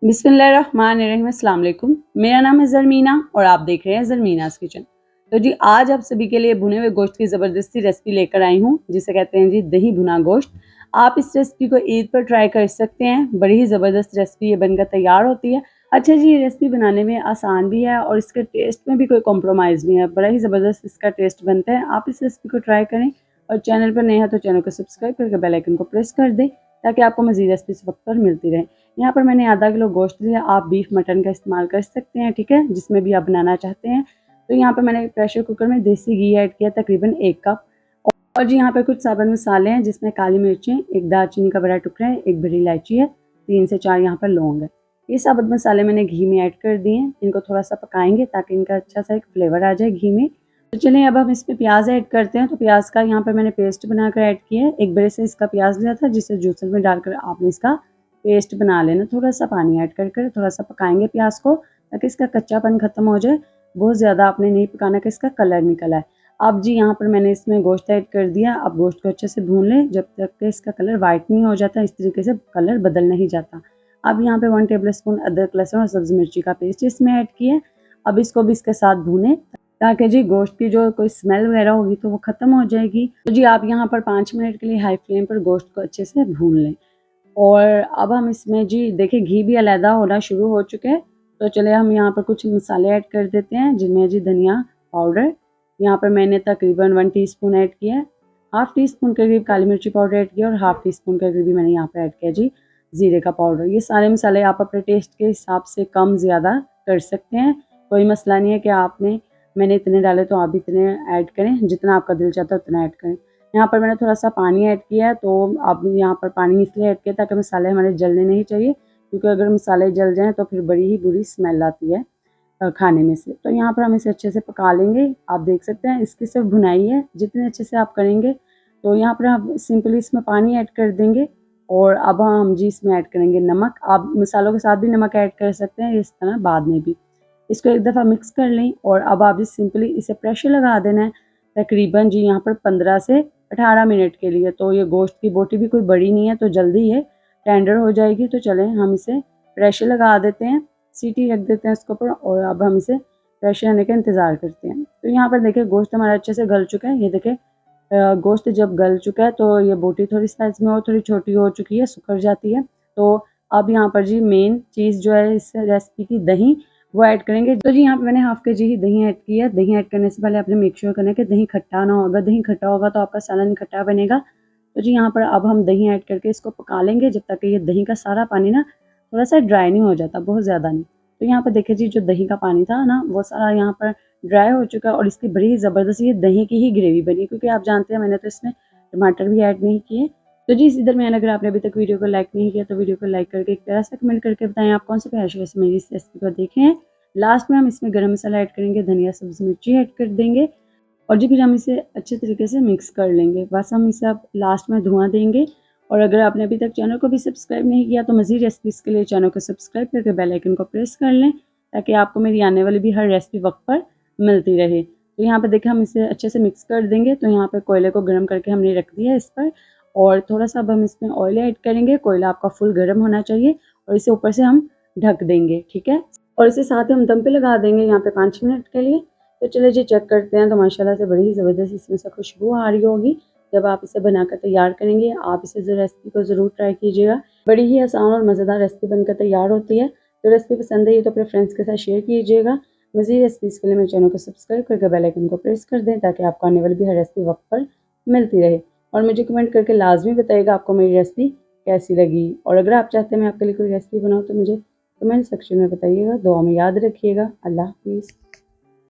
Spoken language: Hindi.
बिस्मिल्लाहिर्रहमानिर्रहीम, अस्सलाम वालेकुम। मेरा नाम है ज़रमीना और आप देख रहे हैं ज़रमीनाज़ किचन। तो जी आज आप सभी के लिए भुने हुए गोश्त की ज़बरदस्ती रेसिपी लेकर आई हूँ, जिसे कहते हैं जी दही भुना गोश्त। आप इस रेसिपी को ईद पर ट्राई कर सकते हैं, बड़ी ही ज़बरदस्त रेसिपी ये बनकर तैयार होती है। अच्छा जी, ये रेसिपी बनाने में आसान भी है और इसके टेस्ट में भी कोई कॉम्प्रोमाइज़ नहीं है, बड़ा ही ज़बरदस्त इसका टेस्ट बनता है। आप इस रेसिपी को ट्राई करें और चैनल पर नए हैं तो चैनल को सब्सक्राइब करके बेल आइकन को प्रेस कर दें, ताकि आपको मज़ीद रेसिपी इस वक्त पर मिलती रहे। यहाँ पर मैंने आधा किलो गोश्त लिया, आप बीफ मटन का इस्तेमाल कर सकते हैं, ठीक है, जिसमें भी आप बनाना चाहते हैं। तो यहाँ पर मैंने प्रेशर कुकर में देसी घी ऐड किया तकरीबन 1 कप। और जी यहाँ पर कुछ साबुत मसाले हैं, जिसमें काली मिर्चें, एक दालचीनी का बड़ा टुकड़ा है, एक बड़ी इलायची है, 3 से 4 यहाँ पर लौंग है। ये साबुत मसाले मैंने घी में ऐड कर दिए हैं। इनको थोड़ा सा पकाएंगे ताकि इनका अच्छा सा एक फ्लेवर आ जाए घी में। तो चलिए अब हम इसमें प्याज ऐड करते हैं। तो प्याज का यहाँ पर मैंने पेस्ट बनाकर ऐड किया है। एक बड़े से इसका प्याज लिया था, जिसे जूसर में डालकर आपने इसका पेस्ट बना लेना। थोड़ा सा पानी ऐड कर थोड़ा सा पकाएंगे प्याज को, ताकि इसका कच्चापन खत्म हो जाए। बहुत ज़्यादा आपने नहीं पकाना कि इसका कलर निकल आए। अब जी यहाँ पर मैंने इसमें गोश्त ऐड कर दिया। अब गोश्त को अच्छे से भून लें जब तक कि इसका कलर वाइट नहीं हो जाता, इस तरीके से कलर बदल नहीं जाता। अब यहाँ पे 1 टेबल स्पून अदरक, लहसुन और सब्ज़ी मिर्ची का पेस्ट इसमें ऐड किया। अब इसको भी इसके साथ भूनें, ताकि जी गोश्त की जो कोई स्मेल वगैरह होगी तो वो ख़त्म हो जाएगी। तो जी आप यहाँ पर 5 मिनट के लिए हाई फ्लेम पर गोश्त को अच्छे से भून लें। और अब हम इसमें जी देखिए घी भी अलहदा होना शुरू हो चुके हैं। तो चलिए हम यहाँ पर कुछ मसाले ऐड कर देते हैं, जिनमें जी धनिया पाउडर, यहाँ पर मैंने तकरीबन 1 टीस्पून ऐड किया है। हाफ़ टी स्पून के करीब काली मिर्ची पाउडर ऐड किया और हाफ़ टी स्पून के करीब मैंने यहाँ पर ऐड किया जी ज़ीरे का पाउडर। ये सारे मसाले आप अपने टेस्ट के हिसाब से कम ज़्यादा कर सकते हैं, कोई मसला नहीं है कि मैंने इतने डाले तो आप भी इतने ऐड करें, जितना आपका दिल चाहता है उतना ऐड करें। यहाँ पर मैंने थोड़ा सा पानी ऐड किया है। तो अब यहाँ पर पानी इसलिए ऐड किया ताकि मसाले हमारे जलने नहीं चाहिए, क्योंकि अगर मसाले जल जाएँ तो फिर बड़ी ही बुरी स्मेल आती है खाने में से। तो यहाँ पर हम इसे अच्छे से पका लेंगे। आप देख सकते हैं इसकी सिर्फ भुनाई है, जितने अच्छे से आप करेंगे। तो यहाँ पर आप सिंपली इसमें पानी ऐड कर देंगे। और अब हम जी इसमें ऐड करेंगे नमक। आप मसालों के साथ भी नमक ऐड कर सकते हैं, इस तरह बाद में भी। इसको एक दफ़ा मिक्स कर लें और अब आप सिंपली इसे प्रेशर लगा देना है तकरीबन जी यहाँ पर 15 से 18 मिनट के लिए। तो ये गोश्त की बोटी भी कोई बड़ी नहीं है, तो जल्दी ये टेंडर हो जाएगी। तो चलें हम इसे प्रेशर लगा देते हैं, सीटी रख देते हैं इसके ऊपर और अब हम इसे प्रेशर आने का इंतज़ार करते हैं। तो यहाँ पर देखिए गोश्त हमारा अच्छे से गल चुका है। ये देखें गोश्त जब गल चुका है तो ये बोटी थोड़ी साइज़ में और थोड़ी छोटी हो चुकी है, सुखड़ जाती है। तो अब यहाँ पर जी मेन चीज़ जो है इस रेसिपी की, दही, वो ऐड करेंगे। तो जी यहाँ पे मैंने हाफ़ केजी ही दही ऐड किया। दही ऐड करने से पहले आपने मेक श्योर करना है कि दही खट्टा ना हो। अगर दही खट्टा होगा तो आपका सालन खट्टा बनेगा। तो जी यहाँ पर अब हम दही ऐड करके इसको पका लेंगे जब तक कि ये दही का सारा पानी ना थोड़ा सा ड्राई नहीं हो जाता, बहुत ज़्यादा नहीं। तो यहाँ पर देखिए जी जो दही का पानी था ना वो सारा यहाँ पर ड्राई हो चुका है और इसकी बड़ी ही ज़बरदस्त ये दही की ही ग्रेवी बनी, क्योंकि आप जानते हैं मैंने तो इसमें टमाटर भी ऐड नहीं किए। तो जी इसी दरमियान अगर आपने अभी तक वीडियो को लाइक नहीं किया तो वीडियो को लाइक करके एक प्यारा सा कमेंट करके बताएं आप कौन से प्यार से मेरी इस रेसिपी को देखे हैं। लास्ट में हम इसमें गरम मसाला ऐड करेंगे, धनिया, सब्ज़ी मिर्ची ऐड कर देंगे और जी फिर हम इसे अच्छे तरीके से मिक्स कर लेंगे। बस हम इसे अब लास्ट में धुआँ देंगे। और अगर आपने अभी तक चैनल को भी सब्सक्राइब नहीं किया तो मज़ीद रेसिपीज़ के लिए चैनल को सब्सक्राइब करके बेल आइकन को प्रेस कर लें, ताकि आपको मेरी आने वाली भी हर रेसिपी वक्त पर मिलती रहे। तो यहाँ पर देखिए हम इसे अच्छे से मिक्स कर देंगे। तो यहाँ पर कोयले को गर्म करके हमने रख दिया है इस पर, और थोड़ा सा अब हम इसमें ऑयल ऐड करेंगे। कोयला आपका फुल गर्म होना चाहिए और इसे ऊपर से हम ढक देंगे, ठीक है। और इसे साथ ही हम दम पे लगा देंगे यहाँ पे 5 मिनट के लिए। तो चलिए जी चेक करते हैं। तो माशाल्लाह से बड़ी ही ज़बरदस्त इसमें से खुशबू आ रही होगी। जब आप इसे बनाकर तैयार करेंगे, आप इसे रेसिपी को ज़रूर ट्राई कीजिएगा। बड़ी ही आसान और मज़ेदार रेसिपी बनकर तैयार होती है। तो रेसिपी पसंद आई तो अपने फ्रेंड्स के साथ शेयर कीजिएगा। मज़ीद रेसिपीज़ के लिए मेरे चैनल को सब्सक्राइब करके बेल आइकन को प्रेस कर दें, ताकि आपको आने वाली भी हर रेसिपी वक्त पर मिलती रहे। और मुझे कमेंट करके लाजमी बताइएगा आपको मेरी रेसिपी कैसी लगी। और अगर आप चाहते हैं मैं आपके लिए कोई रेसिपी बनाऊँ तो मुझे कमेंट सेक्शन में बताइएगा। दुआ में याद रखिएगा। अल्लाह हाफ़िज़।